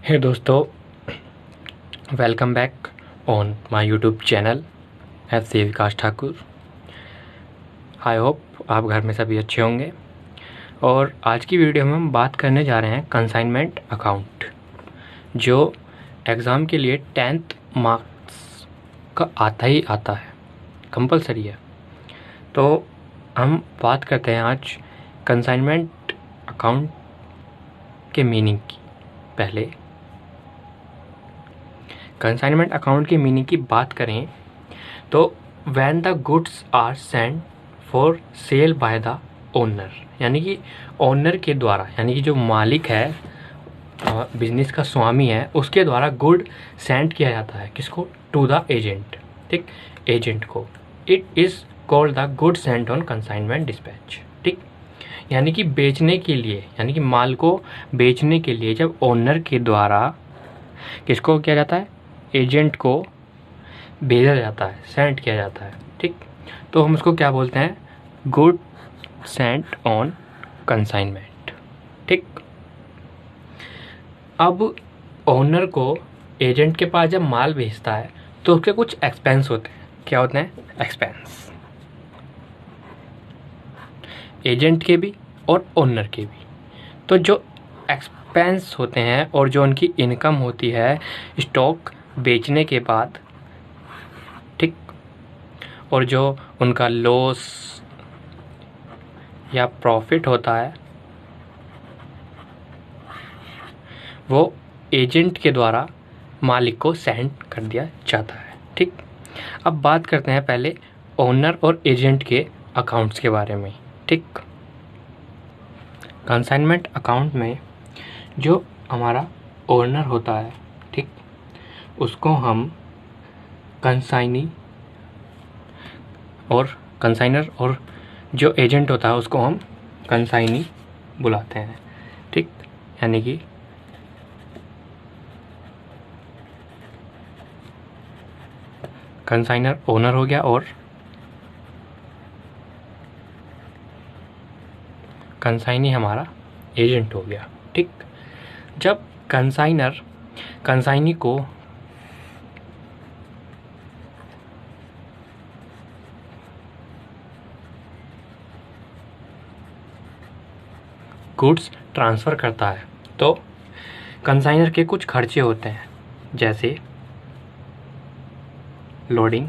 हे दोस्तों, welcome back on my YouTube channel F C Vikas Thakur. I hope आप घर में सभी अच्छे होंगे। और आज की वीडियो में हम बात करने जा रहे हैं कंसाइनमेंट अकाउंट, जो एग्ज़ाम के लिए 10th मार्क्स का आता ही आता है, कंपलसरी है। तो हम बात करते हैं आज कंसाइनमेंट अकाउंट के मीनिंग की। पहले कंसाइनमेंट अकाउंट की मीनिंग की बात करें तो when the goods are send for sale by the owner, यानी कि ओनर के द्वारा, यानी कि जो मालिक है, बिजनेस का स्वामी है, उसके द्वारा गुड सेंड किया जाता है। किसको? To the agent. ठीक, एजेंट को। It is called the good sent on consignment dispatch. ठीक, यानी कि बेचने के लिए, यानी कि माल को बेचने के लिए जब ओनर के द्वारा किसको किया जाता है? एजेंट को भेजा जाता है, सेंड किया जाता है। ठीक, तो हम उसको क्या बोलते हैं? Good sent on consignment. ठीक, अब ओनर को एजेंट के पास जब माल भेजता है तो उसके कुछ एक्सपेंस होते हैं। क्या होते हैं? एक्सपेंस, एजेंट के भी और ओनर के भी। तो जो एक्सपेंस होते हैं और जो उनकी इनकम होती है स्टॉक बेचने के बाद, ठीक, और जो उनका लॉस या प्रॉफिट होता है वो एजेंट के द्वारा मालिक को सेंड कर दिया जाता है। ठीक, अब बात करते हैं पहले ओनर और एजेंट के अकाउंट्स के बारे में। ठीक, कंसाइनमेंट अकाउंट में जो हमारा ओनर होता है, ठीक, उसको हम कंसाइनी और कंसाइनर, और जो एजेंट होता है उसको हम कंसाइनी बुलाते हैं। ठीक, यानी कि कंसाइनर ओनर हो गया और कंसाइनी हमारा एजेंट हो गया। ठीक, जब कंसाइनर कंसाइनी को गुड्स ट्रांसफ़र करता है तो कंसाइनर के कुछ खर्चे होते हैं, जैसे लोडिंग,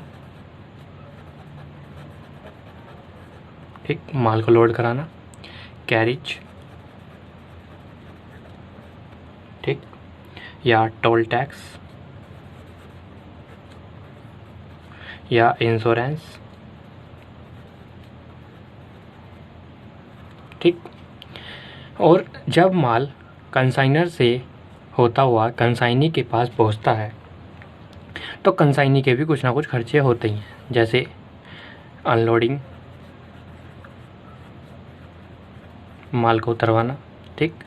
ठीक, माल को लोड कराना, कैरिज, ठीक, या टोल टैक्स, या इंश्योरेंस। ठीक, और जब माल कंसाइनर से होता हुआ कंसाइनी के पास पहुंचता है तो कंसाइनी के भी कुछ ना कुछ खर्चे होते ही हैं, जैसे अनलोडिंग, माल को उतरवाना, ठीक,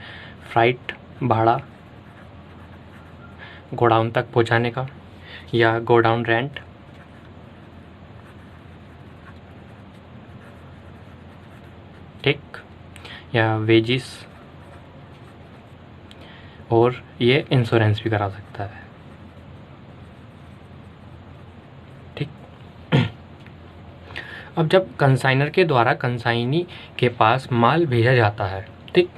फ्राइट, भाड़ा गोडाउन तक पहुंचाने का, या गोडाउन रेंट, ठीक, या वेजिस, और ये इंश्योरेंस भी करा सकता है। ठीक, अब जब कंसाइनर के द्वारा कंसाइनी के पास माल भेजा जाता है, ठीक,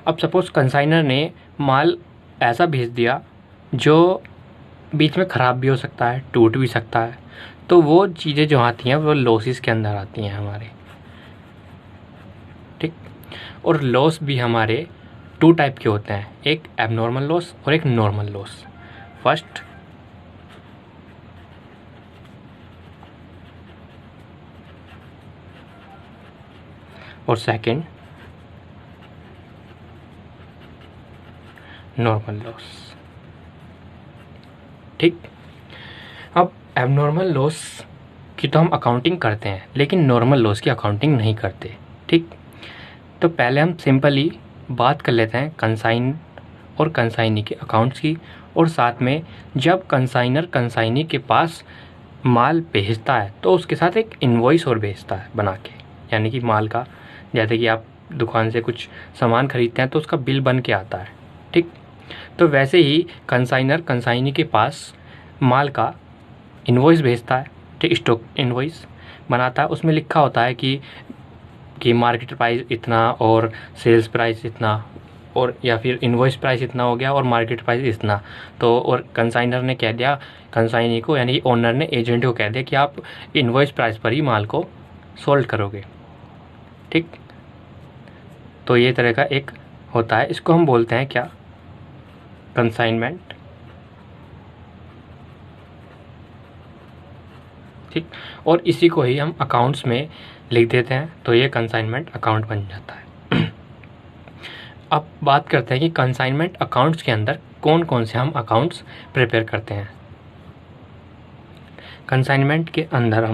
अब सपोज़ कंसाइनर ने माल ऐसा भेज दिया जो बीच में ख़राब भी हो सकता है, टूट भी सकता है, तो वो चीज़ें जो आती हैं वो लॉसेस के अंदर आती हैं हमारे। ठीक, और लॉस भी हमारे 2 टाइप के होते हैं, एक एबनॉर्मल लॉस और एक नॉर्मल लॉस। फर्स्ट और सेकंड नॉर्मल लॉस। ठीक, अब एबनॉर्मल लॉस की तो हम अकाउंटिंग करते हैं, लेकिन नॉर्मल लॉस की अकाउंटिंग नहीं करते। ठीक, तो पहले हम सिंपली बात कर लेते हैं कंसाइन और कंसाइनी के अकाउंट्स की, और साथ में जब कंसाइनर कंसाइनी के पास माल भेजता है तो उसके साथ एक इनवॉइस और भेजता है बना के, यानी कि माल का, जैसे कि आप दुकान से कुछ सामान खरीदते हैं तो उसका बिल बन के आता है। ठीक, तो वैसे ही कंसाइनर कंसाइनी के पास माल का इन्वॉइस भेजता है, ठीक, स्टॉक इन्वॉइस बनाता है, उसमें लिखा होता है कि मार्केट प्राइस इतना और सेल्स प्राइस इतना, और या फिर इन्वॉइस प्राइस इतना हो गया और मार्केट प्राइस इतना। तो और कंसाइनर ने कह दिया कंसाइनी को, यानी ओनर ने एजेंट को कह दिया कि आप इन्वॉइस प्राइस पर ही माल को सोल्ड करोगे, ठीक। तो ये तरह का एक होता है, इसको हम बोलते हैं क्या, कंसाइनमेंट, ठीक। और इसी को ही हम अकाउंट्स में लिख देते हैं, तो ये कंसाइनमेंट अकाउंट बन जाता है। अब बात करते हैं कि कंसाइनमेंट अकाउंट्स के अंदर कौन कौन से हम अकाउंट्स प्रिपेयर करते हैं। कंसाइनमेंट के अंदर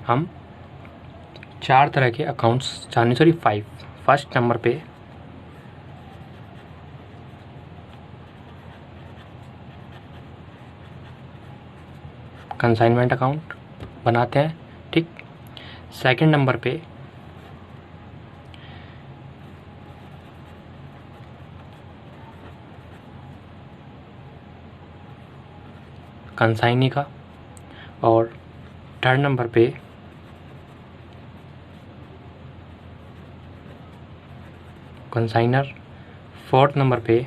हम 4 तरह के अकाउंट्स, सॉरी 5। फर्स्ट नंबर पे कंसाइनमेंट अकाउंट बनाते हैं, ठीक। सेकंड नंबर पे कंसाइनी का, और थर्ड नंबर पे कंसाइनर, फोर्थ नंबर पे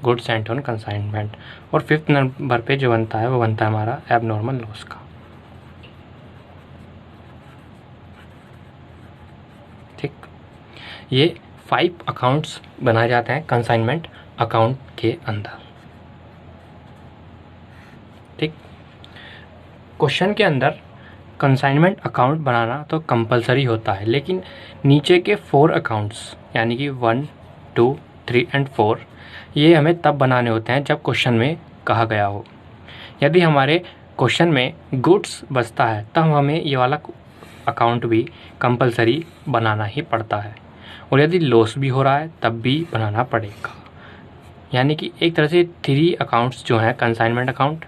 गुड्स एंड ऑन कंसाइनमेंट, और फिफ्थ नंबर पे जो बनता है वो बनता है हमारा एबनॉर्मल लॉस का, ठीक। ये 5 अकाउंट्स बनाए जाते हैं कंसाइनमेंट अकाउंट के अंदर, ठीक। क्वेश्चन के अंदर कंसाइनमेंट अकाउंट बनाना तो कंपलसरी होता है, लेकिन नीचे के 4 अकाउंट्स यानी कि 1, 2, 3 एंड 4 ये हमें तब बनाने होते हैं जब क्वेश्चन में कहा गया हो। यदि हमारे क्वेश्चन में गुड्स बचता है तब हमें ये वाला अकाउंट भी कंपलसरी बनाना ही पड़ता है, और यदि लॉस भी हो रहा है तब भी बनाना पड़ेगा। यानी कि एक तरह से 3 अकाउंट्स जो हैं, consignment account,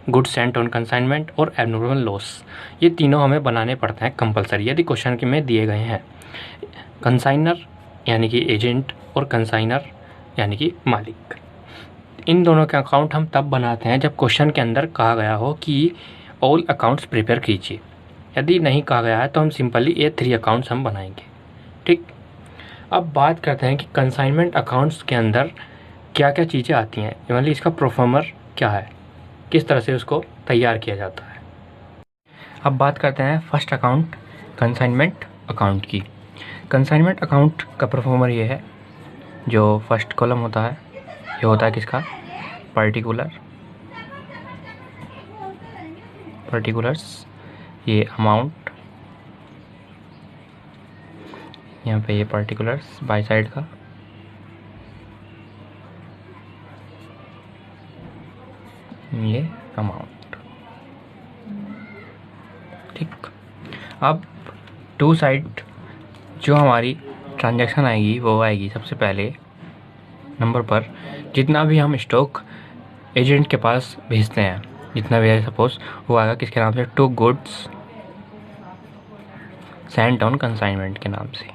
goods sent on consignment और एबनॉर्मल लॉस, ये तीनों हमें बनाने पड़ते हैं कंपलसरी यदि क्वेश्चन के में दिए गए हैं। कंसाइनर यानी कि एजेंट और कंसाइनर यानी कि मालिक, इन दोनों के अकाउंट हम तब बनाते हैं जब क्वेश्चन के अंदर कहा गया हो कि ऑल अकाउंट्स प्रिपेयर कीजिए। यदि नहीं कहा गया है तो हम सिंपली ये 3 अकाउंट्स हम बनाएंगे, ठीक। अब बात करते हैं कि कंसाइनमेंट अकाउंट्स के अंदर क्या क्या चीज़ें आती हैं, मतलब इसका प्रोफॉर्मर क्या है, किस तरह से उसको तैयार किया जाता है। अब बात करते हैं फर्स्ट अकाउंट कंसाइनमेंट अकाउंट की। कंसाइनमेंट अकाउंट का परफॉर्मर ये है, जो फर्स्ट कॉलम होता है ये होता है किसका, पर्टिकुलर्स, ये अमाउंट, यहाँ पे ये पर्टिकुलर्स बाय साइड का, ये अमाउंट, ठीक। अब टू साइड जो हमारी ट्रांजैक्शन आएगी वो आएगी सबसे पहले नंबर पर जितना भी हम स्टॉक एजेंट के पास भेजते हैं, जितना भी है सपोज वो आएगा किसके नाम से, to goods sent on consignment के नाम से।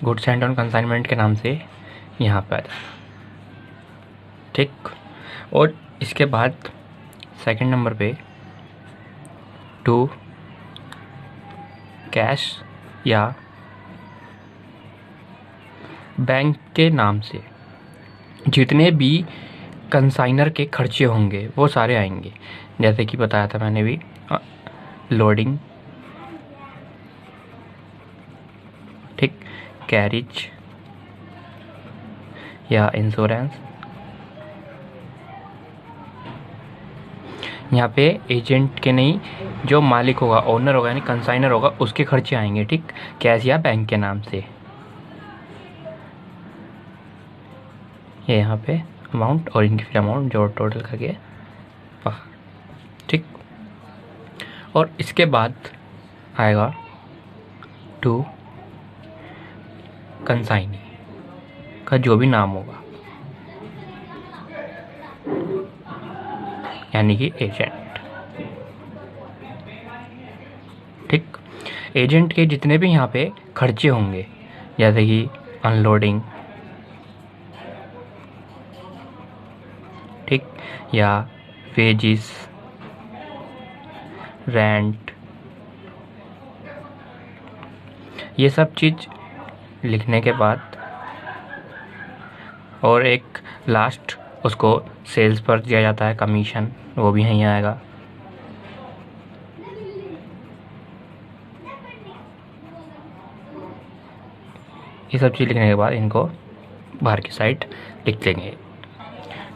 गुड्स सेंट ऑन कंसाइनमेंट के नाम से यहाँ पे आ जाएगा, ठीक। और इसके बाद सेकंड नंबर पे टू कैश या बैंक के नाम से जितने भी कंसाइनर के खर्चे होंगे वो सारे आएंगे, जैसे कि बताया था मैंने भी, लोडिंग, ठीक, कैरिज या इंश्योरेंस। यहाँ पे एजेंट के नहीं, जो मालिक होगा, ओनर होगा यानी कंसाइनर होगा, उसके खर्चे आएंगे, ठीक, कैश या बैंक के नाम से, ये यहाँ पे अमाउंट और इनकी फिर अमाउंट जोड़ टोटल करके ठीक। और इसके बाद आएगा टू कंसाइनी का जो भी नाम होगा, यानी कि एजेंट। ठीक, एजेंट के जितने भी यहाँ पे खर्चे होंगे, जैसे कि अनलोडिंग, ठीक, या वेजिस, रेंट, ये सब चीज़ लिखने के बाद और एक लास्ट उसको सेल्स पर दिया जाता है कमीशन, वो भी यहीं आएगा। ये सब चीज़ लिखने के बाद इनको बाहर की साइड लिख लेंगे।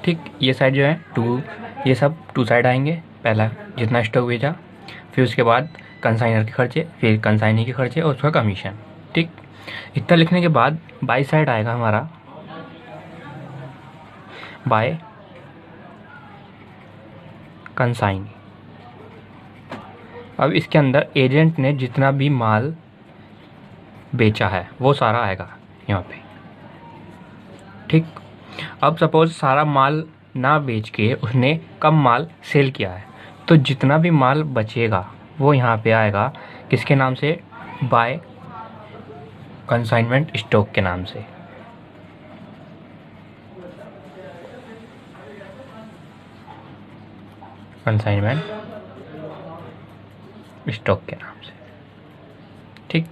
ठीक, ये साइड जो है टू, ये सब टू साइड आएंगे। पहला जितना स्टॉक बेचा, फिर उसके बाद कंसाइनर के खर्चे, फिर कंसाइनी के खर्चे और उसका कमीशन। ठीक, इतना लिखने के बाद बाई साइड आएगा हमारा बाय कंसाइनी। अब इसके अंदर एजेंट ने जितना भी माल बेचा है वो सारा आएगा यहाँ पे। ठीक, अब सपोज सारा माल ना बेच के उसने कम माल सेल किया है, तो जितना भी माल बचेगा वो यहाँ पे आएगा किसके नाम से, बाय कंसाइनमेंट स्टॉक के नाम से। कंसाइनमेंट स्टॉक के नाम से। ठीक,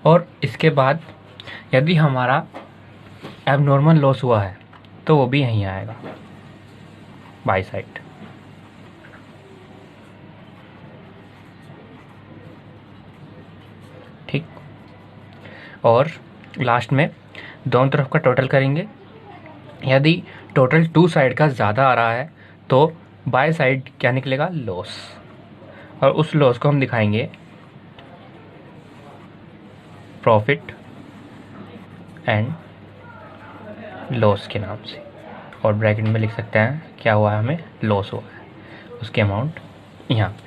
और इसके बाद यदि हमारा एबनॉर्मल लॉस हुआ है तो वो भी यहीं आएगा बाई साइड। ठीक, और लास्ट में दोनों तरफ का टोटल करेंगे। यदि टोटल टू साइड का ज़्यादा आ रहा है तो बाय साइड क्या निकलेगा, लॉस, और उस लॉस को हम दिखाएंगे प्रॉफिट एंड लॉस के नाम से, और ब्रैकेट में लिख सकते हैं क्या हुआ है, हमें लॉस हुआ है, उसके अमाउंट यहाँ पे।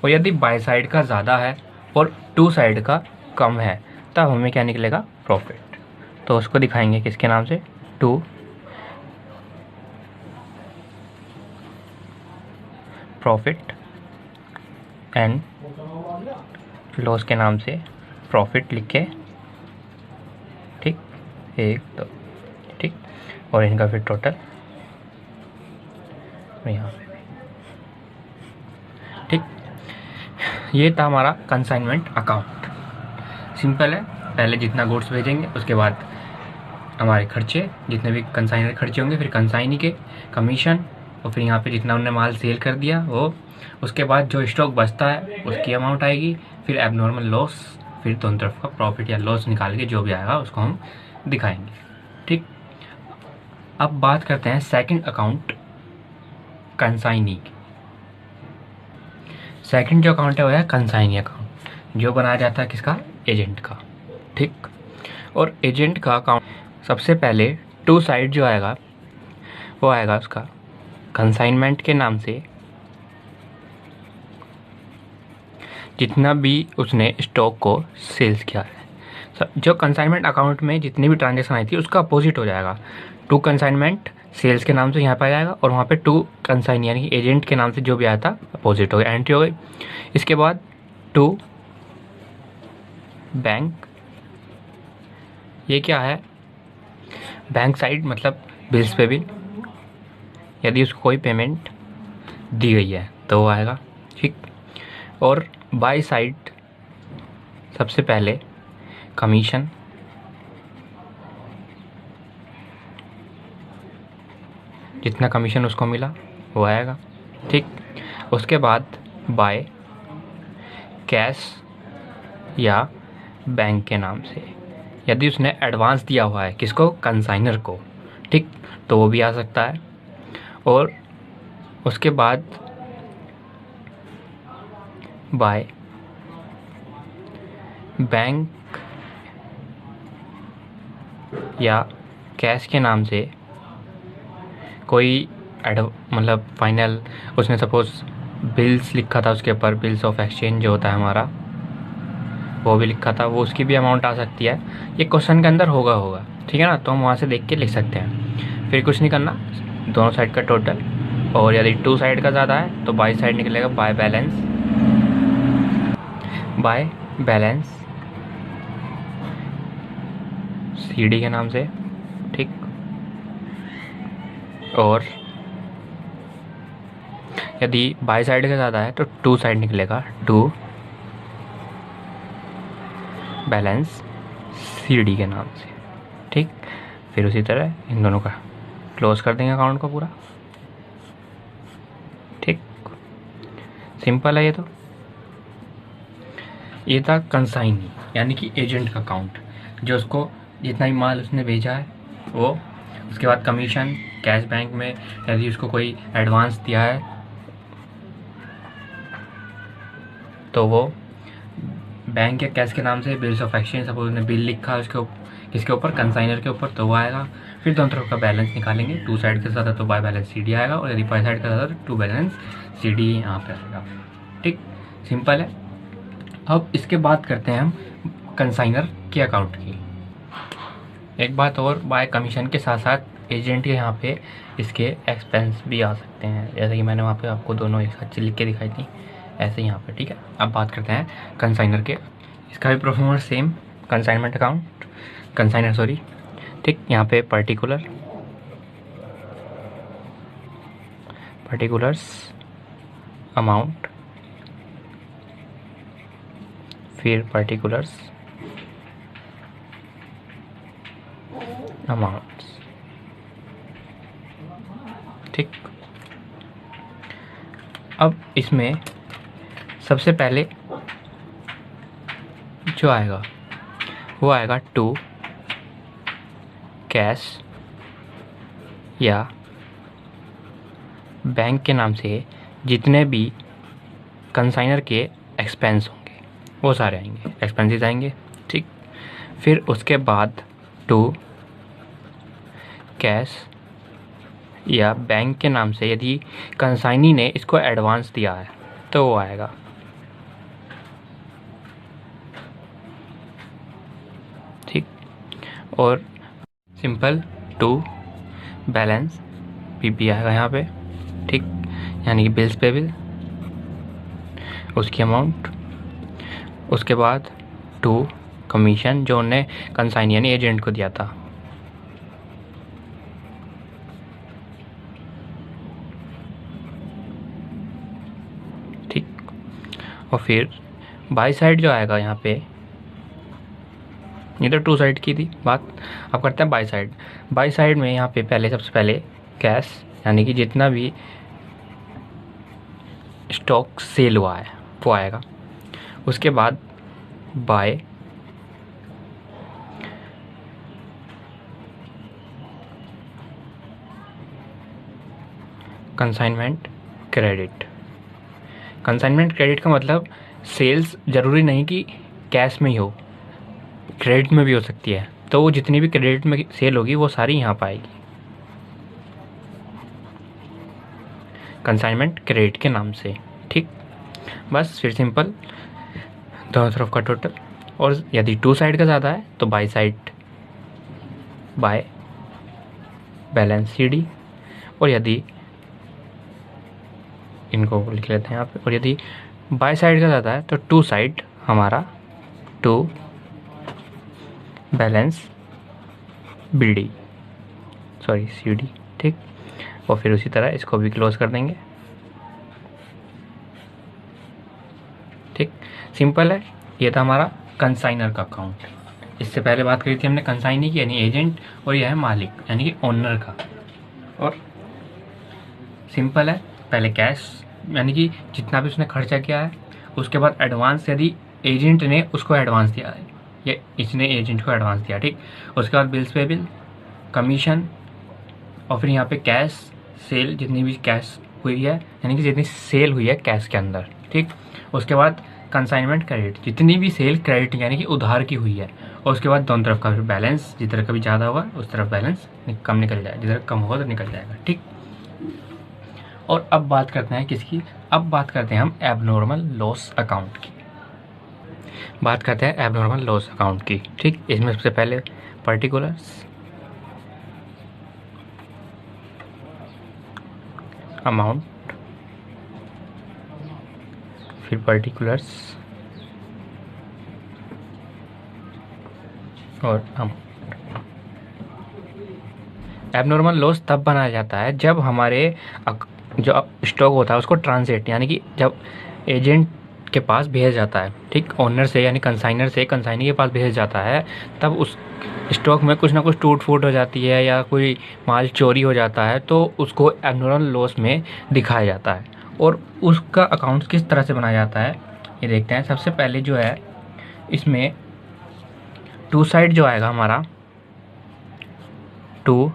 और यदि बाय साइड का ज़्यादा है और टू साइड का कम है तब हमें क्या निकलेगा, प्रॉफिट। तो उसको दिखाएंगे किसके नाम से, टू प्रॉफिट एंड लॉस के नाम से, प्रॉफिट लिख के, ठीक, एक दो, ठीक, और इनका फिर टोटल यहाँ पे। ठीक, ये था हमारा कंसाइनमेंट अकाउंट। सिंपल है, पहले जितना गुड्स भेजेंगे उसके बाद हमारे खर्चे, जितने भी कंसाइनर खर्चे होंगे, फिर कंसाइनी के कमीशन, और फिर यहाँ पे जितना उन्होंने माल सेल कर दिया वो, उसके बाद जो स्टॉक बचता है उसकी अमाउंट आएगी, फिर एबनॉर्मल लॉस, फिर दोनों तरफ का प्रॉफिट या लॉस निकाल के जो भी आएगा उसको हम दिखाएंगे। ठीक, अब बात करते हैं सेकंड अकाउंट, कंसाइनी की। सेकंड जो अकाउंट है वो है कंसाइनी अकाउंट, जो बनाया जाता है किसका, एजेंट का। ठीक, और एजेंट का अकाउंट सबसे पहले टू साइड जो आएगा वो आएगा उसका कंसाइनमेंट के नाम से, जितना भी उसने स्टॉक को सेल्स किया है। जो कंसाइनमेंट अकाउंट में जितनी भी ट्रांजेक्शन आई थी उसका अपोजिट हो जाएगा, टू कंसाइनमेंट सेल्स के नाम से यहाँ पर आ जाएगा, और वहाँ पे टू कंसाइन यानी कि एजेंट के नाम से जो भी आया था अपोजिट हो गया, एंट्री हो गई। इसके बाद टू बैंक, ये क्या है, बैंक साइड मतलब बिल्स पे बिल, यदि उसको कोई पेमेंट दी गई है तो वो आएगा। ठीक, और बाय साइड सबसे पहले कमीशन, जितना कमीशन उसको मिला वो आएगा। ठीक, उसके बाद बाय कैश या बैंक के नाम से, यदि उसने एडवांस दिया हुआ है किसको, कंसाइनर को। ठीक, तो वो भी आ सकता है। और उसके बाद बाय बैंक या कैश के नाम से कोई मतलब फाइनल उसने सपोज बिल्स लिखा था उसके ऊपर, बिल्स ऑफ एक्सचेंज जो होता है हमारा, वो भी लिखा था, वो उसकी भी अमाउंट आ सकती है। ये क्वेश्चन के अंदर होगा, ठीक है ना, तो हम वहाँ से देख के लिख सकते हैं। फिर कुछ नहीं करना, दोनों साइड का टोटल, और यदि टू साइड का ज़्यादा है तो बाई साइड निकलेगा बाय बैलेंस CD के नाम से, ठीक। और यदि बाई साइड का ज़्यादा है तो टू साइड निकलेगा टू बैलेंस CD के नाम से, ठीक। फिर उसी तरह इन दोनों का क्लोज कर देंगे अकाउंट को पूरा, ठीक। सिंपल है ये। तो ये था कंसाइनी यानी कि एजेंट का अकाउंट, जो उसको जितना भी माल उसने भेजा है वो, उसके बाद कमीशन, कैश बैंक में यदि उसको कोई एडवांस दिया है तो वो बैंक या कैश के नाम से बिल्स ऑफ एक्सचेंज, सपोज उसने बिल लिखा है उसके किसके ऊपर, कंसाइनर के ऊपर, तो वो आएगा। फिर दोनों तरफ का बैलेंस निकालेंगे, टू साइड के साथ है तो बाय बैलेंस CD आएगा, और यदि बाय साइड के साथ है तो टू बैलेंस CD यहाँ पे आएगा, ठीक। सिंपल है। अब इसके बात करते हैं हम कंसाइनर के अकाउंट की। एक बात और, बाय कमीशन के साथ साथ एजेंट के यहाँ पे इसके एक्सपेंस भी आ सकते हैं, जैसे कि मैंने वहाँ पे आपको दोनों एक साथ लिख के दिखाई थी, ऐसे यहाँ पे, ठीक है। अब बात करते हैं कंसाइनर के। इसका भी performance same, consignment account, consignor sorry, ठीक। यहाँ पे पर्टिकुलर्स अमाउंट, फिर पर्टिकुलर्स अमाउंट्स, ठीक। अब इसमें सबसे पहले जो आएगा वो आएगा टू कैश या बैंक के नाम से जितने भी कंसाइनर के एक्सपेंस होंगे वो सारे आएंगे, एक्सपेंसेस आएंगे, ठीक। फिर उसके बाद टू कैश या बैंक के नाम से यदि कंसाइनी ने इसको एडवांस दिया है तो वो आएगा, ठीक। और सिंपल टू बैलेंस PP आएगा यहाँ पे, ठीक, यानी कि बिल्स पेबल, उसकी अमाउंट। उसके बाद टू कमीशन जो उन्हें कंसाइनी यानी एजेंट को दिया था, ठीक। और फिर बाई साइड जो आएगा यहाँ पे, ये तो टू साइड की थी बात, अब करते हैं बाई साइड। बाई साइड में यहाँ पे पहले सबसे पहले कैश यानी कि जितना भी स्टॉक सेल हुआ है वो आएगा। उसके बाद by consignment credit. Consignment credit का मतलब सेल्स ज़रूरी नहीं कि कैश में ही हो, क्रेडिट में भी हो सकती है, तो वो जितनी भी क्रेडिट में सेल होगी वो सारी यहाँ पर आएगी कंसाइनमेंट क्रेडिट के नाम से, ठीक। बस फिर सिंपल दोनों तरफ का टोटल, और यदि टू साइड का ज़्यादा है तो by side by balance CD, और यदि इनको लिख लेते हैं यहाँ पे, और यदि बाय साइड का ज़्यादा है तो टू साइड हमारा टू बैलेंस CD, ठीक। और फिर उसी तरह इसको भी क्लोज कर देंगे, ठीक। सिंपल है। ये था हमारा कंसाइनर का अकाउंट। इससे पहले बात करी थी हमने कंसाइनी की यानी एजेंट, और यह है मालिक यानी कि ओनर का। और सिंपल है, पहले कैश यानी कि जितना भी उसने खर्चा किया है, उसके बाद एडवांस यदि एजेंट ने उसको एडवांस दिया है, ये इसने एजेंट को एडवांस दिया, ठीक। उसके बाद बिल्स पेबल, कमीशन, और फिर यहाँ पे कैश सेल, जितनी भी कैश हुई है यानी कि जितनी सेल हुई है कैश के अंदर, ठीक। उसके बाद कंसाइनमेंट क्रेडिट, जितनी भी सेल क्रेडिट यानी कि उधार की हुई है, और उसके बाद दोनों तरफ का फिर बैलेंस, जिस तरह का भी ज़्यादा होगा उस तरफ बैलेंस कम निकल जाएगा, जिधर कम होगा तो निकल जाएगा, ठीक। और अब बात करते हैं किसकी, अब बात करते हैं हम एबनॉर्मल लॉस अकाउंट की। बात करते हैं एबनॉर्मल लॉस अकाउंट की। ठीक, इसमें सबसे पहले पर्टिकुलर्स, अमाउंट, फिर पर्टिकुलर्स और अमाउंट। एबनॉर्मल लॉस तब बनाया जाता है जब हमारे जो स्टॉक होता है उसको ट्रांजिट, यानी कि जब एजेंट के पास भेजा जाता है, ठीक, ओनर से यानी कंसाइनर से कंसाइनी के पास भेजा जाता है, तब उस स्टॉक में कुछ ना कुछ टूट फूट हो जाती है या कोई माल चोरी हो जाता है, तो उसको एबनॉर्मल लॉस में दिखाया जाता है। और उसका अकाउंट किस तरह से बनाया जाता है ये देखते हैं। सबसे पहले जो है इसमें टू साइड जो आएगा हमारा, टू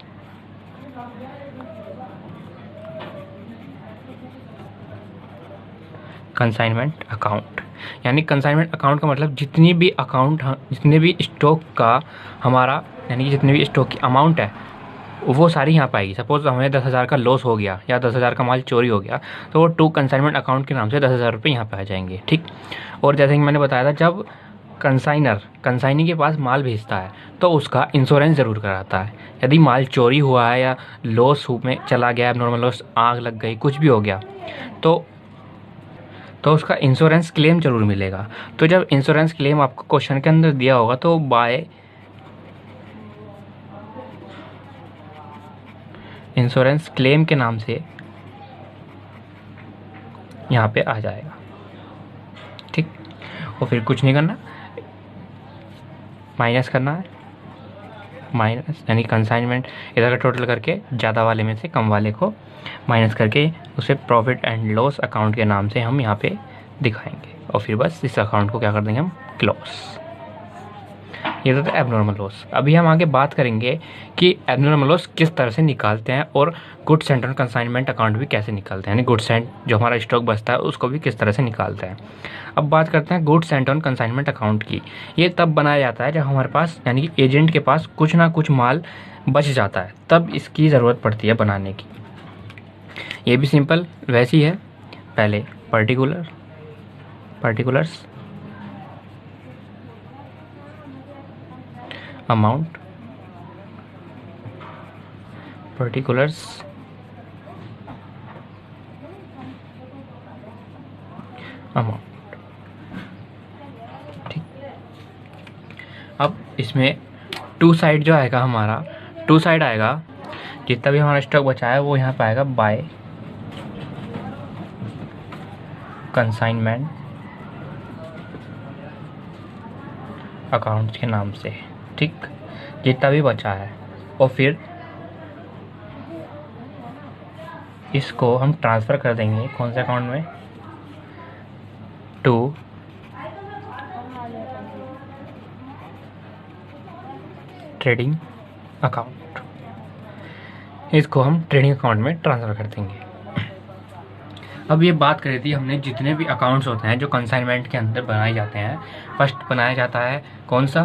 कंसाइनमेंट अकाउंट, यानी कंसाइनमेंट अकाउंट का मतलब जितनी भी अकाउंट, जितने भी स्टॉक का हमारा, यानी कि जितने भी स्टॉक की अमाउंट है वो सारी यहाँ पर आएगी। सपोज हमें 10,000 का लॉस हो गया या 10,000 का माल चोरी हो गया, तो वो टू कंसाइनमेंट अकाउंट के नाम से 10,000 रुपये यहाँ पर आ जाएंगे। ठीक, और जैसे कि मैंने बताया था, जब कंसाइनर कंसाइनी के पास माल भेजता है तो उसका इंश्योरेंस ज़रूर कराता है। यदि माल चोरी हुआ है या लॉस में चला गया, एबनॉर्मल लॉस, आग लग गई, कुछ भी हो गया, तो उसका इंश्योरेंस क्लेम जरूर मिलेगा। तो जब इंश्योरेंस क्लेम आपको क्वेश्चन के अंदर दिया होगा तो बाय इंश्योरेंस क्लेम के नाम से यहाँ पे आ जाएगा। ठीक, और फिर कुछ नहीं करना, माइनस करना है, माइनस यानी कंसाइनमेंट इधर का टोटल करके ज़्यादा वाले में से कम वाले को माइनस करके उसे प्रॉफिट एंड लॉस अकाउंट के नाम से हम यहाँ पे दिखाएंगे। और फिर बस इस अकाउंट को क्या कर देंगे हम, क्लोज। ये तो था एबनॉर्मल लॉस। अभी हम आगे बात करेंगे कि एबनॉर्मल लॉस किस तरह से निकालते हैं और गुड्स एंड कंसाइनमेंट अकाउंट भी कैसे निकालते हैं, यानी गुड्स एंड जो हमारा स्टॉक बचता है उसको भी किस तरह से निकालते हैं। अब बात करते हैं गुड्स एंड कंसाइनमेंट अकाउंट की। ये तब बनाया जाता है जब हमारे पास, यानी कि एजेंट के पास कुछ ना कुछ माल बच जाता है, तब इसकी ज़रूरत पड़ती है बनाने की। ये भी सिंपल वैसी है, पहले पर्टिकुलर्स, अमाउंट, पर्टिकुलर्स, अमाउंट। ठीक, अब इसमें टू साइड जो आएगा हमारा, टू साइड आएगा, जितना भी हमारा स्टॉक बचा है वो यहाँ पे आएगा बाय कंसाइनमेंट अकाउंट के नाम से। ठीक, जितना भी बचा है, और फिर इसको हम ट्रांसफ़र कर देंगे कौन से अकाउंट में, टू ट्रेडिंग अकाउंट। इसको हम ट्रेडिंग अकाउंट में ट्रांसफ़र कर देंगे। अब ये बात करी थी हमने, जितने भी अकाउंट्स होते हैं जो कंसाइनमेंट के अंदर बनाए जाते हैं, फर्स्ट बनाया जाता है कौन सा,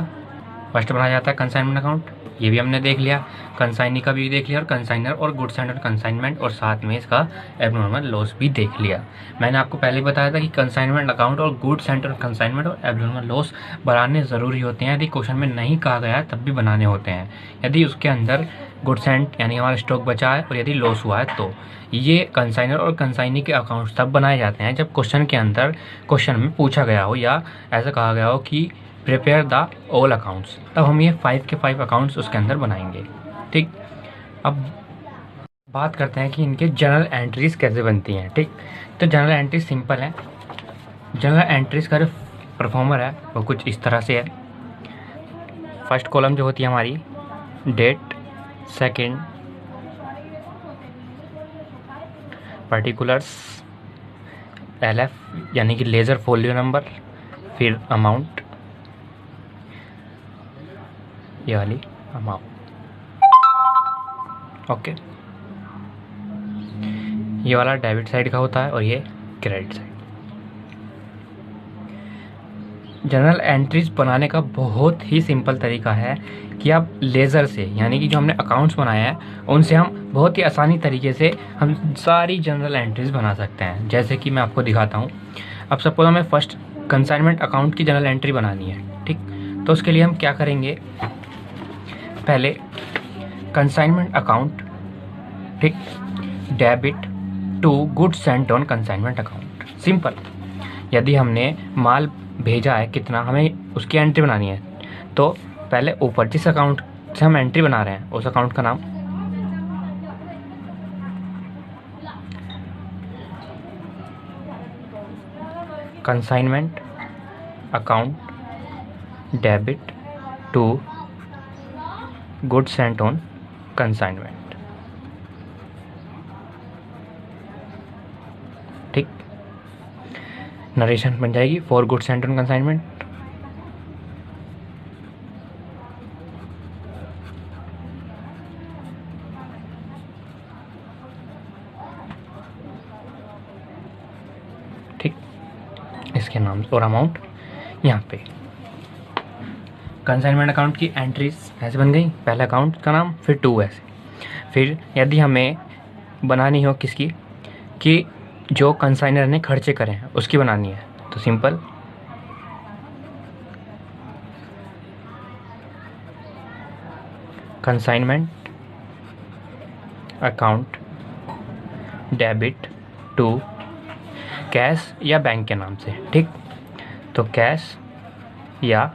फर्स्ट बनाया जाता है कंसाइनमेंट अकाउंट। ये भी हमने देख लिया, कंसाइनी का भी देख लिया, और कंसाइनर और गुड्स एंड कंसाइनमेंट, और साथ में इसका एबनॉर्मल लॉस भी देख लिया। मैंने आपको पहले बताया था कि कंसाइनमेंट अकाउंट और गुड्स एंड कंसाइनमेंट और एबनॉर्मल लॉस बनाने ज़रूरी होते हैं। यदि क्वेश्चन में नहीं कहा गया तब भी बनाने होते हैं, यदि उसके अंदर गुड्स एंड यानी हमारा स्टॉक बचा है और यदि लॉस हुआ है तो। ये कंसाइनर और कंसाइनी के अकाउंट्स तब बनाए जाते हैं जब क्वेश्चन के अंदर, क्वेश्चन में पूछा गया हो या ऐसा कहा गया हो कि प्रिपेयर द ऑल अकाउंट्स, तब हम ये 5 के 5 अकाउंट्स उसके अंदर बनाएंगे। ठीक, अब बात करते हैं कि इनके जर्नल एंट्रीज कैसे बनती हैं। ठीक, तो जर्नल एंट्रीज सिंपल है। जर्नल एंट्रीज का जो परफॉर्मर है वो कुछ इस तरह से है। फर्स्ट कॉलम जो होती है हमारी डेट, सेकंड पर्टिकुलर्स, LF यानी कि लेज़र फोलियो नंबर, फिर अमाउंट, ये वाली अमाउंट। ओके, ये वाला डेबिट साइड का होता है और ये क्रेडिट साइड। जर्नल एंट्रीज बनाने का बहुत ही सिंपल तरीका है कि आप लेज़र से, यानी कि जो हमने अकाउंट्स बनाए हैं उनसे हम बहुत ही आसानी तरीके से हम सारी जर्नल एंट्रीज बना सकते हैं। जैसे कि मैं आपको दिखाता हूँ। अब सपोज हमें फर्स्ट कंसाइनमेंट अकाउंट की जर्नल एंट्री बनानी है, ठीक। तो उसके लिए हम क्या करेंगे, पहले कंसाइनमेंट अकाउंट, ठीक, debit to goods sent on consignment account. Simple. यदि हमने माल भेजा है कितना, हमें उसकी एंट्री बनानी है। तो पहले ऊपर जिस अकाउंट से हम एंट्री बना रहे हैं उस अकाउंट का नाम, consignment account debit to goods sent on consignment, ठीक। नरेशन बन जाएगी for goods sent on consignment. ठीक, इसके नाम और अमाउंट यहाँ पे। कंसाइनमेंट अकाउंट की एंट्रीज ऐसे बन गई, पहले अकाउंट का नाम, फिर टू ऐसे। फिर यदि हमें बनानी हो किसकी, कि जो कंसाइनर ने खर्चे करे हैं उसकी बनानी है, तो simple consignment account debit to cash या बैंक के नाम से, ठीक। तो कैश या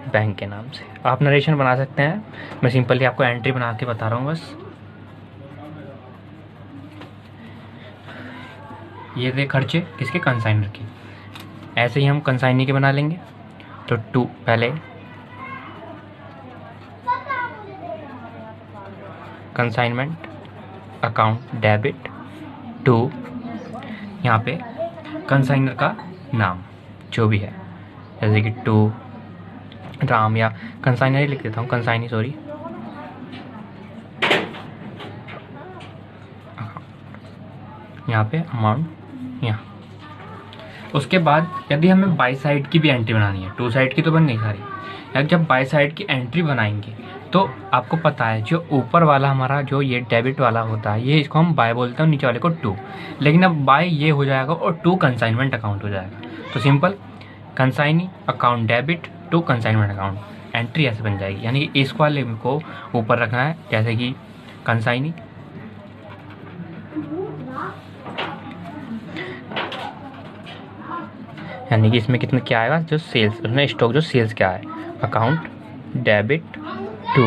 बैंक के नाम से आप नरेशन बना सकते हैं। मैं सिंपली आपको एंट्री बना के बता रहा हूँ बस। ये थे खर्चे किसके, कंसाइनर के। ऐसे ही हम कंसाइनी के बना लेंगे। तो टू, पहले कंसाइनमेंट अकाउंट डेबिट टू, यहाँ पे कंसाइनर का नाम जो भी है, जैसे कि टू राम, या कंसाइनर ही लिख देता हूँ, कंसाइनी सॉरी, यहाँ पे अमाउंट यहाँ। उसके बाद यदि हमें बाई साइड की भी एंट्री बनानी है, टू साइड की तो बन गई सारी, या जब बाई साइड की एंट्री बनाएंगे तो आपको पता है जो ऊपर वाला हमारा जो ये डेबिट वाला होता है, ये इसको हम बाय बोलते हैं, नीचे वाले को टू। लेकिन अब बाय ये हो जाएगा और टू कंसाइनमेंट अकाउंट हो जाएगा। तो simple consignee account debit to consignment account, entry ऐसे बन जाएगी। यानी कि इस वाले को ऊपर रखना है, जैसे कि कंसाइनी यानी कि इसमें कितना क्या आएगा, जो सेल्स, उसमें स्टॉक जो सेल्स क्या है, account debit to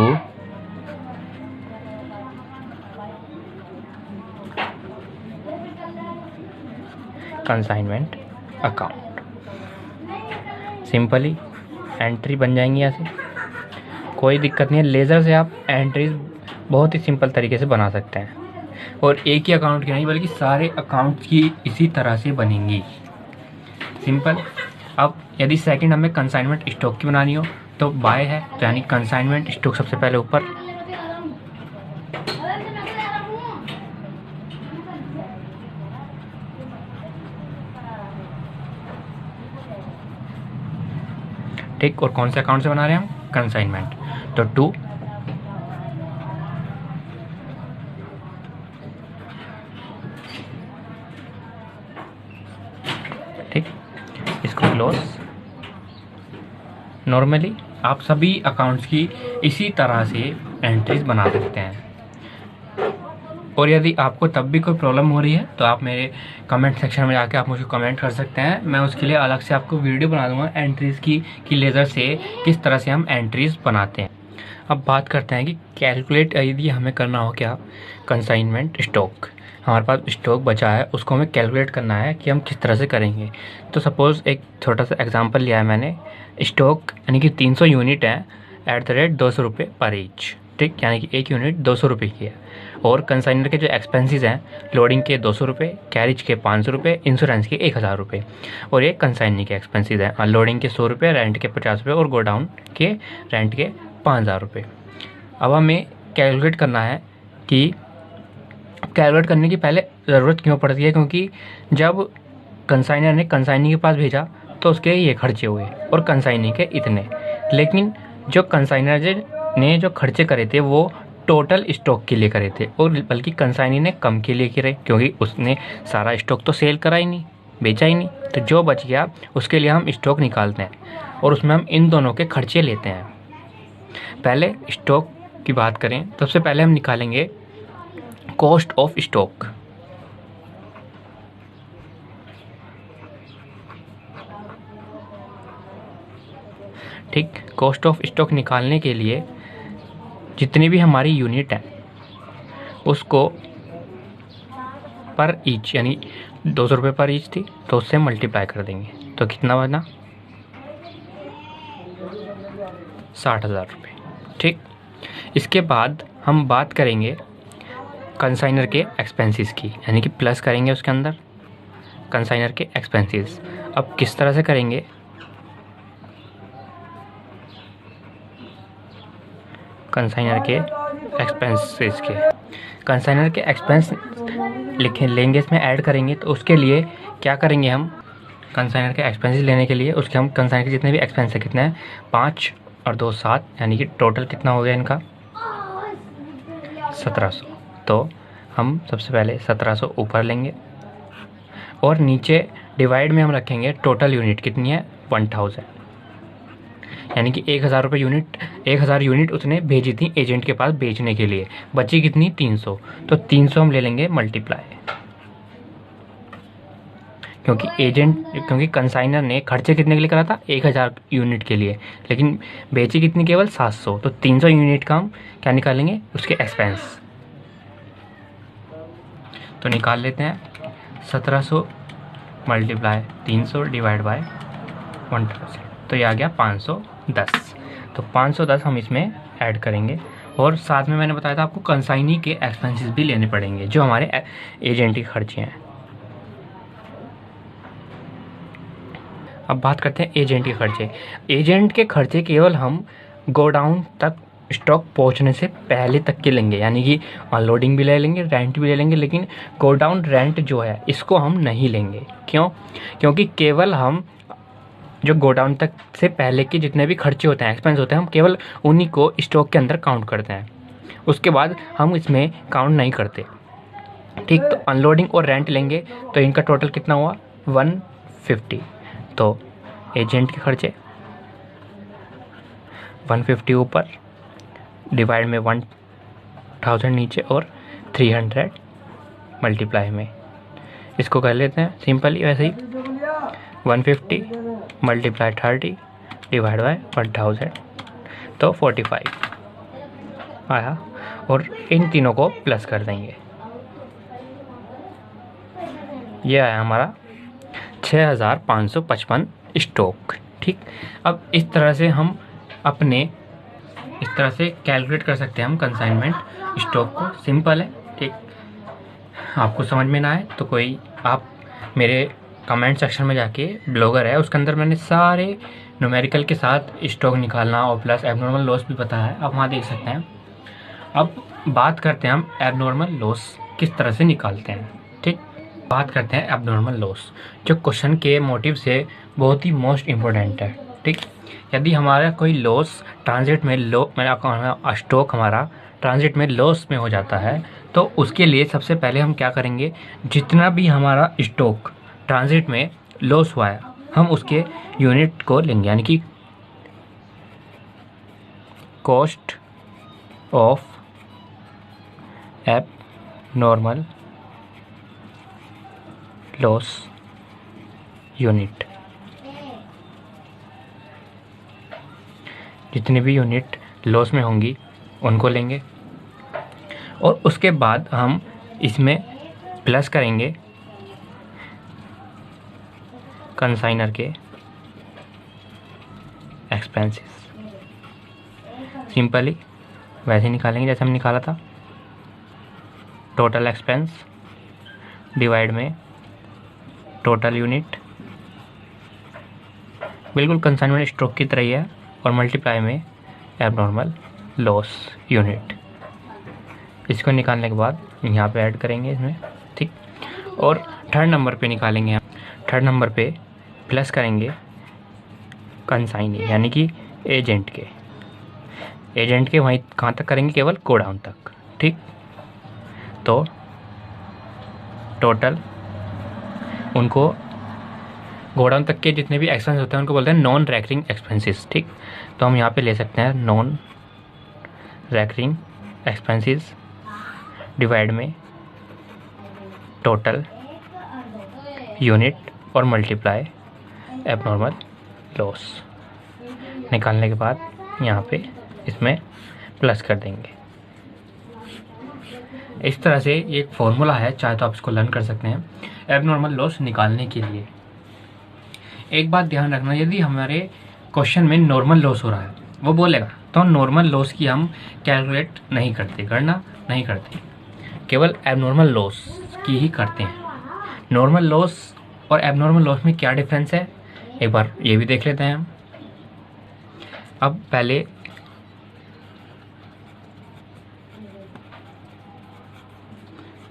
consignment account. Simply entry बन जाएंगी ऐसे, कोई दिक्कत नहीं है। लेज़र से आप एंट्रीज बहुत ही सिंपल तरीके से बना सकते हैं, और एक ही अकाउंट की नहीं बल्कि सारे अकाउंट की इसी तरह से बनेंगी। सिंपल। अब यदि सेकंड हमें कंसाइनमेंट स्टॉक की बनानी हो तो बाय है, तो यानी कंसाइनमेंट स्टॉक सबसे पहले ऊपर, ठीक। और कौन से अकाउंट से बना रहे हैं हम, कंसाइनमेंट, तो टू, ठीक। इसको क्लोज। नॉर्मली आप सभी अकाउंट्स की इसी तरह से एंट्रीज बना सकते हैं। और यदि आपको तब भी कोई प्रॉब्लम हो रही है तो आप मेरे कमेंट सेक्शन में जाके आप मुझे कमेंट कर सकते हैं। मैं उसके लिए अलग से आपको वीडियो बना दूंगा एंट्रीज़ की कि लेज़र से किस तरह से हम एंट्रीज़ बनाते हैं। अब बात करते हैं कि कैलकुलेट यदि हमें करना हो क्या, कंसाइनमेंट स्टॉक, हमारे पास स्टॉक बचा है उसको हमें कैलकुलेट करना है कि हम किस तरह से करेंगे। तो सपोज़ एक छोटा सा एग्जांपल लिया है मैंने, स्टॉक यानी कि 300 यूनिट है @ 200 रुपये पर ईच, ठीक। यानी कि एक यूनिट 200 रुपये की है। और कंसाइनर के जो एक्सपेंसेस हैं, लोडिंग के 200 रुपये, कैरिज के 500 रुपये, इंश्योरेंस के 1000 रुपये, और ये कंसाइनी के एक्सपेंसेस हैं, लोडिंग के 100 रुपये, रेंट के 50 रुपये और गोडाउन के रेंट के 5000 रुपये। अब हमें कैलकुलेट करना है कि कैलकुलेट करने की पहले ज़रूरत क्यों पड़ती है, क्योंकि जब कंसाइनर ने कंसाइनी के पास भेजा तो उसके ये खर्चे हुए और कंसाइनी के इतने। लेकिन जो कंसाइनर ने जो खर्चे करे थे वो टोटल स्टॉक के लिए करे थे, और बल्कि कंसाइनी ने कम के लिए करे, क्योंकि उसने सारा स्टॉक तो सेल करा ही नहीं, बेचा ही नहीं। तो जो बच गया उसके लिए हम स्टॉक निकालते हैं और उसमें हम इन दोनों के खर्चे लेते हैं। पहले स्टॉक की बात करें तो सबसे पहले हम निकालेंगे कॉस्ट ऑफ स्टॉक। ठीक, कॉस्ट ऑफ स्टॉक निकालने के लिए जितनी भी हमारी यूनिट है उसको पर ईच, यानी 200 रुपये पर ईच थी तो उससे मल्टीप्लाई कर देंगे, तो कितना बना 60,000 रुपये। ठीक, इसके बाद हम बात करेंगे कंसाइनर के एक्सपेंसेस की, यानी कि प्लस करेंगे उसके अंदर कंसाइनर के एक्सपेंसेस। अब किस तरह से करेंगे, कंसाइनर के एक्सपेंसेस के कंसाइनर के एक्सपेंस लेंगे, इसमें ऐड करेंगे। तो उसके लिए क्या करेंगे, हम कंसाइनर के एक्सपेंसेस लेने के लिए उसके हम कंसाइनर के जितने भी एक्सपेंस है कितने हैं 5 और 2 7, यानी कि टोटल कितना हो गया इनका 1700। तो हम सबसे पहले 1700 ऊपर लेंगे और नीचे डिवाइड में हम रखेंगे टोटल यूनिट कितनी है 1000, यानी कि 1000 रुपये यूनिट, 1000 यूनिट उसने भेजी थी एजेंट के पास बेचने के लिए, बची कितनी 300। तो 300 हम ले लेंगे मल्टीप्लाई, क्योंकि कंसाइनर ने खर्चे कितने के लिए करा था 1000 यूनिट के लिए, लेकिन बेची कितनी केवल 700। तो 300 यूनिट का हम क्या निकालेंगे उसके एक्सपेंस, तो निकाल लेते हैं 1700 मल्टीप्लाई 300 डिवाइड बाय 1000, तो ये आ गया 510। तो 510 हम इसमें ऐड करेंगे और साथ में मैंने बताया था आपको कंसाइनी के एक्सपेंसेस भी लेने पड़ेंगे जो हमारे एजेंट के खर्चे हैं। अब बात करते हैं एजेंट के खर्चे। एजेंट के खर्चे केवल हम गोडाउन तक स्टॉक पहुंचने से पहले तक के लेंगे, यानी कि अनलोडिंग भी ले लेंगे, रेंट भी ले लेंगे, लेकिन गोडाउन रेंट जो है इसको हम नहीं लेंगे। क्यों? क्योंकि केवल हम जो गोडाउन तक से पहले के जितने भी खर्चे होते हैं, एक्सपेंस होते हैं, हम केवल उन्हीं को स्टॉक के अंदर काउंट करते हैं, उसके बाद हम इसमें काउंट नहीं करते। ठीक, तो अनलोडिंग और रेंट लेंगे तो इनका टोटल कितना हुआ 150। तो एजेंट के खर्चे 150 ऊपर डिवाइड में 1000 नीचे और 300 मल्टीप्लाई में, इसको कर लेते हैं सिंपली वैसे ही 150 मल्टीप्लाई 30 डिवाइड बाय 1000, तो 45 आया। और इन तीनों को प्लस कर देंगे, ये आया हमारा 6555 स्टॉक। ठीक, अब इस तरह से कैलकुलेट कर सकते हैं हम कंसाइनमेंट स्टॉक को, सिंपल है। ठीक, आपको समझ में ना आए तो कोई आप मेरे कमेंट सेक्शन में जाके ब्लॉगर है उसके अंदर मैंने सारे न्यूमेरिकल के साथ स्टॉक निकालना और प्लस एबनॉर्मल लॉस भी बताया है, आप वहाँ देख सकते हैं। अब बात करते हैं हम एबनॉर्मल लॉस किस तरह से निकालते हैं। ठीक, बात करते हैं एबनॉर्मल लॉस, जो क्वेश्चन के मोटिव से बहुत ही मोस्ट इम्पोर्टेंट है। ठीक, यदि हमारा कोई लॉस ट्रांजिट में स्टॉक हमारा ट्रांजिट में लॉस में हो जाता है तो उसके लिए सबसे पहले हम क्या करेंगे, जितना भी हमारा स्टॉक ट्रांजिट में लॉस हुआ है हम उसके यूनिट को लेंगे, यानी कि cost of abnormal loss unit, जितनी भी यूनिट लॉस में होंगी उनको लेंगे और उसके बाद हम इसमें प्लस करेंगे कंसाइनर के एक्सपेंसेस, सिंपली वैसे निकालेंगे जैसे हम निकाला था, टोटल एक्सपेंस डिवाइड में टोटल यूनिट, बिल्कुल कंसाइनमेंट स्टॉक की तरह ही है, और मल्टीप्लाई में एबनॉर्मल लॉस यूनिट। इसको निकालने के बाद यहाँ पे ऐड करेंगे इसमें। ठीक, और थर्ड नंबर पे निकालेंगे हम, थर्ड नंबर पे प्लस करेंगे कंसाइनी यानी कि एजेंट के वहीं कहाँ तक करेंगे, केवल गोडाउन तक। ठीक, तो टोटल उनको गोडाउन तक के जितने भी एक्सपेंस होते हैं उनको बोलते हैं नॉन रैकरिंग एक्सपेंसेस। ठीक, तो हम यहाँ पे ले सकते हैं नॉन रैकरिंग एक्सपेंसेस डिवाइड में टोटल यूनिट और मल्टीप्लाई एबनॉर्मल लॉस। निकालने के बाद यहाँ पे इसमें प्लस कर देंगे। इस तरह से ये एक फॉर्मूला है, चाहे तो आप इसको लर्न कर सकते हैं एबनॉर्मल लॉस निकालने के लिए। एक बात ध्यान रखना, यदि हमारे क्वेश्चन में नॉर्मल लॉस हो रहा है वो बोलेगा तो नॉर्मल लॉस की हम कैलकुलेट नहीं करते, गणना नहीं करते, केवल एबनॉर्मल लॉस की ही करते हैं। नॉर्मल लॉस और एबनॉर्मल लॉस में क्या डिफरेंस है एक बार ये भी देख लेते हैं हम। अब पहले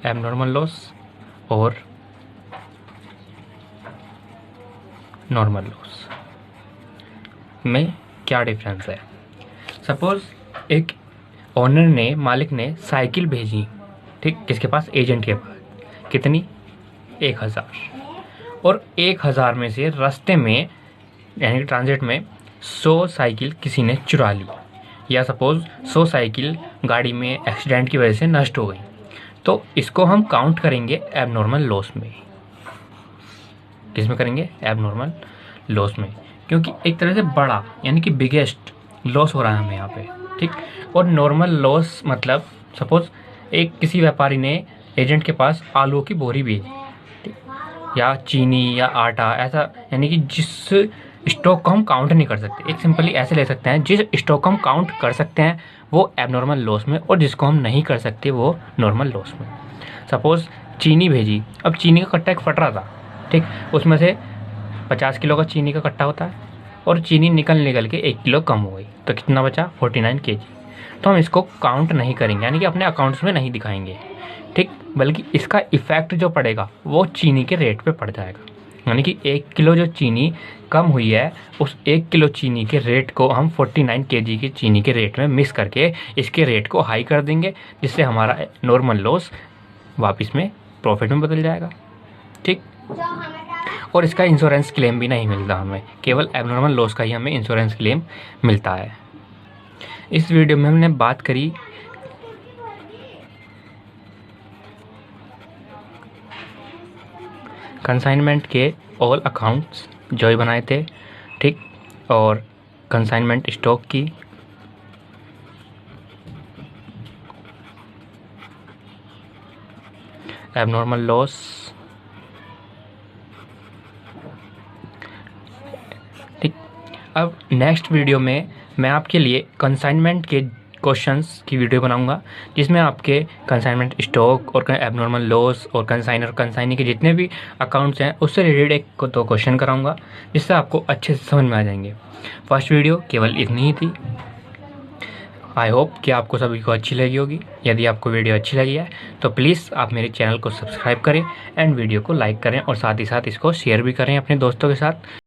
एबनॉर्मल लॉस और नॉर्मल लॉस में क्या डिफरेंस है। सपोज एक ओनर ने, मालिक ने साइकिल भेजी, ठीक, किसके पास, एजेंट के पास, कितनी, 1000, और 1000 में से रास्ते में यानी कि ट्रांजिट में 100 साइकिल किसी ने चुरा ली, या सपोज 100 साइकिल गाड़ी में एक्सीडेंट की वजह से नष्ट हो गई, तो इसको हम काउंट करेंगे एबनॉर्मल लॉस में। किस में करेंगे, एबनॉर्मल लॉस में, क्योंकि एक तरह से बड़ा यानी कि बिगेस्ट लॉस हो रहा है हमें यहाँ पे। ठीक, और नॉर्मल लॉस मतलब सपोज एक किसी व्यापारी ने एजेंट के पास आलू की बोरी भेजी, ठीक, या चीनी या आटा, ऐसा यानी कि जिस स्टॉक को हम काउंट नहीं कर सकते। एक सिंपली ऐसे ले सकते हैं, जिस स्टॉक को हम काउंट कर सकते हैं वो एबनॉर्मल लॉस में, और जिसको हम नहीं कर सकते वो नॉर्मल लॉस में। सपोज चीनी भेजी, अब चीनी का कट्टा एक फट रहा था, ठीक, उसमें से 50 किलो का चीनी का कट्टा होता है और चीनी निकल के 1 किलो कम हो गई, तो कितना बचा, 49 kg। तो हम इसको काउंट नहीं करेंगे, यानी कि अपने अकाउंट्स में नहीं दिखाएंगे, ठीक, बल्कि इसका इफेक्ट जो पड़ेगा वो चीनी के रेट पे पड़ जाएगा। यानी कि 1 किलो जो चीनी कम हुई है, उस 1 किलो चीनी के रेट को हम 49 kg की चीनी के रेट में मिक्स करके इसके रेट को हाई कर देंगे, जिससे हमारा नॉर्मल लॉस वापस में प्रॉफिट में बदल जाएगा। ठीक, और इसका इंश्योरेंस क्लेम भी नहीं मिलता हमें, केवल एबनॉर्मल लॉस का ही हमें इंश्योरेंस क्लेम मिलता है। इस वीडियो में हमने बात करी कंसाइनमेंट के ऑल अकाउंट्स जो ही बनाए थे, ठीक, और कंसाइनमेंट स्टॉक की, एबनॉर्मल लॉस, ठीक। अब नेक्स्ट वीडियो में मैं आपके लिए कंसाइनमेंट के क्वेश्चंस की वीडियो बनाऊंगा, जिसमें आपके कंसाइनमेंट स्टॉक और एबनॉर्मल लॉस और कंसाइनर कंसाइनी के जितने भी अकाउंट्स हैं उससे रिलेटेड एक दो क्वेश्चन कराऊंगा, जिससे आपको अच्छे से समझ में आ जाएंगे। फर्स्ट वीडियो केवल इतनी ही थी। आई होप कि आपको सभी को अच्छी लगी होगी। यदि आपको वीडियो अच्छी लगी है तो प्लीज़ आप मेरे चैनल को सब्सक्राइब करें एंड वीडियो को लाइक करें, और साथ ही साथ इसको शेयर भी करें अपने दोस्तों के साथ।